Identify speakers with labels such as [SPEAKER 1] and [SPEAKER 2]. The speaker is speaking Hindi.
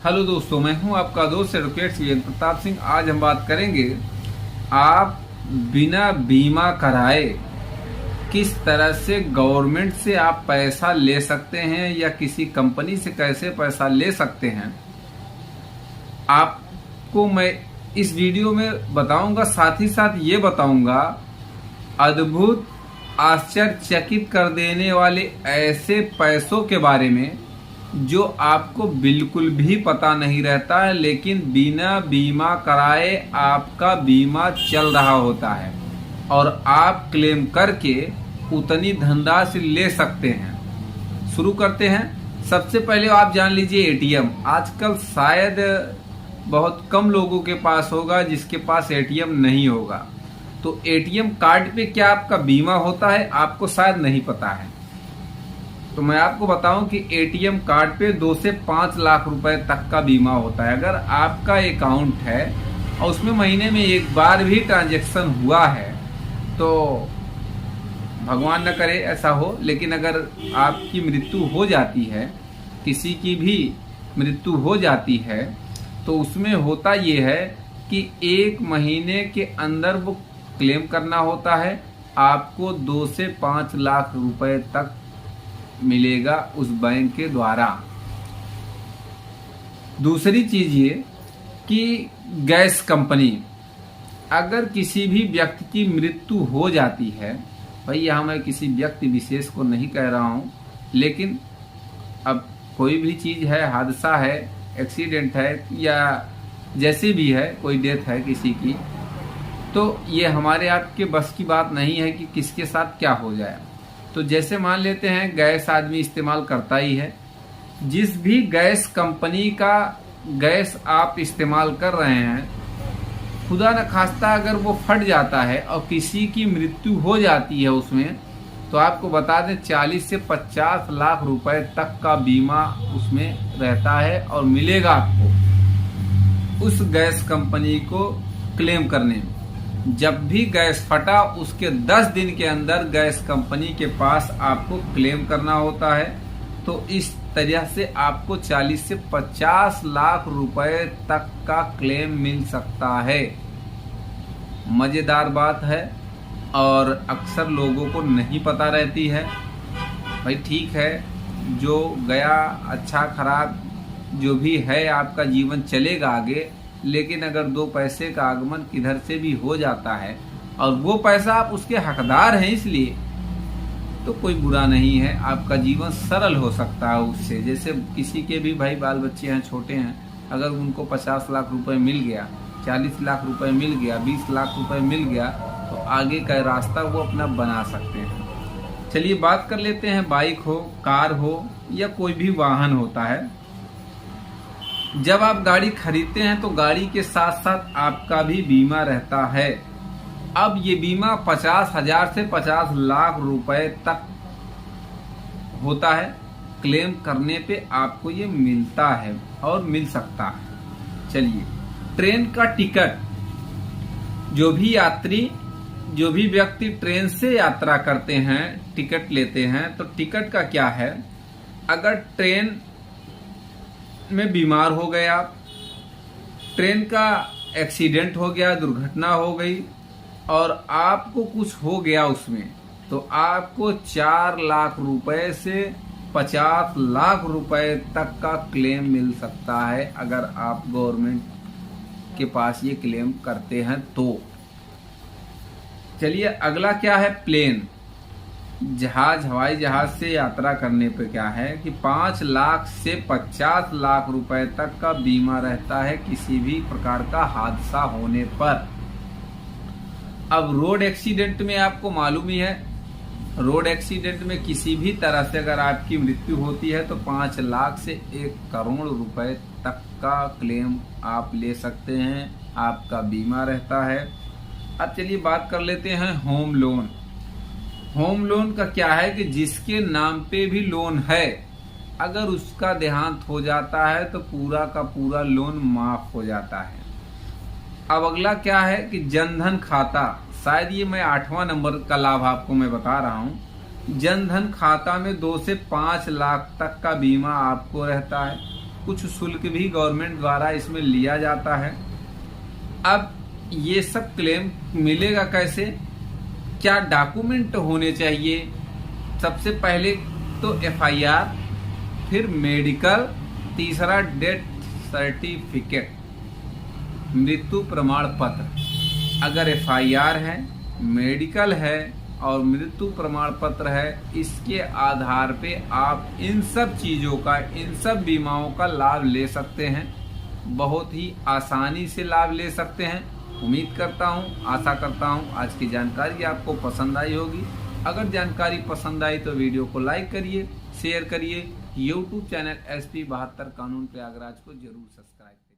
[SPEAKER 1] हेलो दोस्तों, मैं हूं आपका दोस्त एडवोकेट वीरेंद्र प्रताप सिंह। आज हम बात करेंगे आप बिना बीमा कराए किस तरह से गवर्नमेंट से आप पैसा ले सकते हैं या किसी कंपनी से कैसे पैसा ले सकते हैं। आपको मैं इस वीडियो में बताऊंगा, साथ ही साथ ये बताऊंगा अद्भुत आश्चर्यचकित कर देने वाले ऐसे पैसों के बारे में जो आपको बिल्कुल भी पता नहीं रहता है, लेकिन बिना बीमा कराए आपका बीमा चल रहा होता है और आप क्लेम करके उतनी धनराशि ले सकते हैं। शुरू करते हैं। सबसे पहले आप जान लीजिए एटीएम। आजकल शायद बहुत कम लोगों के पास होगा जिसके पास एटीएम नहीं होगा। तो एटीएम कार्ड पे क्या आपका बीमा होता है, आपको शायद नहीं पता है। तो मैं आपको बताऊं कि एटीएम कार्ड पे 2 से 5 लाख रुपए तक का बीमा होता है। अगर आपका अकाउंट है और उसमें महीने में एक बार भी ट्रांजैक्शन हुआ है तो भगवान न करे ऐसा हो, लेकिन अगर आपकी मृत्यु हो जाती है, किसी की भी मृत्यु हो जाती है, तो उसमें होता ये है कि 1 महीने के अंदर वो क्लेम करना होता है। आपको 2 से 5 लाख रुपए तक मिलेगा उस बैंक के द्वारा। दूसरी चीज ये कि गैस कंपनी, अगर किसी भी व्यक्ति की मृत्यु हो जाती है, भाई यहाँ मैं किसी व्यक्ति विशेष को नहीं कह रहा हूँ, लेकिन अब कोई भी चीज है, हादसा है, एक्सीडेंट है या जैसे भी है, कोई डेथ है किसी की, तो ये हमारे आपके बस की बात नहीं है कि किसके साथ क्या हो जाए। तो जैसे मान लेते हैं गैस आदमी इस्तेमाल करता ही है, जिस भी गैस कंपनी का गैस आप इस्तेमाल कर रहे हैं, खुदा न खास्ता अगर वो फट जाता है और किसी की मृत्यु हो जाती है उसमें, तो आपको बता दें 40 से 50 लाख रुपए तक का बीमा उसमें रहता है और मिलेगा आपको उस गैस कंपनी को क्लेम करने में। जब भी गैस फटा उसके 10 दिन के अंदर गैस कंपनी के पास आपको क्लेम करना होता है। तो इस तरह से आपको 40 से 50 लाख रुपए तक का क्लेम मिल सकता है। मजेदार बात है और अक्सर लोगों को नहीं पता रहती है। भाई ठीक है, जो गया अच्छा खराब जो भी है, आपका जीवन चलेगा आगे, लेकिन अगर 2 पैसे का आगमन किधर से भी हो जाता है और वो पैसा आप उसके हकदार हैं इसलिए, तो कोई बुरा नहीं है, आपका जीवन सरल हो सकता है उससे। जैसे किसी के भी भाई बाल बच्चे हैं, छोटे हैं, अगर उनको 50 लाख रुपए मिल गया, 40 लाख रुपए मिल गया, 20 लाख रुपए मिल गया, तो आगे का रास्ता वो अपना बना सकते हैं। चलिए बात कर लेते हैं, बाइक हो, कार हो या कोई भी वाहन होता है, जब आप गाड़ी खरीदते हैं तो गाड़ी के साथ साथ आपका भी बीमा रहता है। अब ये बीमा 50,000 से 50 लाख रुपए तक होता है। क्लेम करने पे आपको ये मिलता है और मिल सकता है। चलिए, ट्रेन का टिकट, जो भी व्यक्ति ट्रेन से यात्रा करते हैं, टिकट लेते हैं, तो टिकट का क्या है, अगर ट्रेन में बीमार हो गए आप, ट्रेन का एक्सीडेंट हो गया, दुर्घटना हो गई और आपको कुछ हो गया उसमें, तो आपको 4 लाख रुपए से 50 लाख रुपए तक का क्लेम मिल सकता है अगर आप गवर्नमेंट के पास ये क्लेम करते हैं तो। चलिए अगला क्या है, प्लेन, जहाज, हवाई जहाज से यात्रा करने पे क्या है कि 5 लाख से 50 लाख रुपए तक का बीमा रहता है किसी भी प्रकार का हादसा होने पर। अब रोड एक्सीडेंट में आपको मालूम ही है, रोड एक्सीडेंट में किसी भी तरह से अगर आपकी मृत्यु होती है तो 5 लाख से 1 करोड़ रुपए तक का क्लेम आप ले सकते हैं, आपका बीमा रहता है। अब चलिए बात कर लेते हैं होम लोन। होम लोन का क्या है कि जिसके नाम पे भी लोन है, अगर उसका देहांत हो जाता है तो पूरा का पूरा लोन माफ हो जाता है। अब अगला क्या है कि जनधन खाता, शायद ये मैं 8वां नंबर का लाभ आपको मैं बता रहा हूँ। जनधन खाता में 2 से 5 लाख तक का बीमा आपको रहता है। कुछ शुल्क भी गवर्नमेंट द्वारा इसमें लिया जाता है। अब ये सब क्लेम मिलेगा कैसे, क्या डॉक्यूमेंट होने चाहिए? सबसे पहले तो FIR, फिर मेडिकल, तीसरा डेथ सर्टिफिकेट, मृत्यु प्रमाण पत्र। अगर FIR है, मेडिकल है और मृत्यु प्रमाण पत्र है, इसके आधार पे आप इन सब चीज़ों का, इन सब बीमाओं का लाभ ले सकते हैं। बहुत ही आसानी से लाभ ले सकते हैं। उम्मीद करता हूँ, आशा करता हूँ आज की जानकारी आपको पसंद आई होगी। अगर जानकारी पसंद आई तो वीडियो को लाइक करिए, शेयर करिए। YouTube चैनल SP 72 कानून प्रयागराज को जरूर सब्सक्राइब करिए।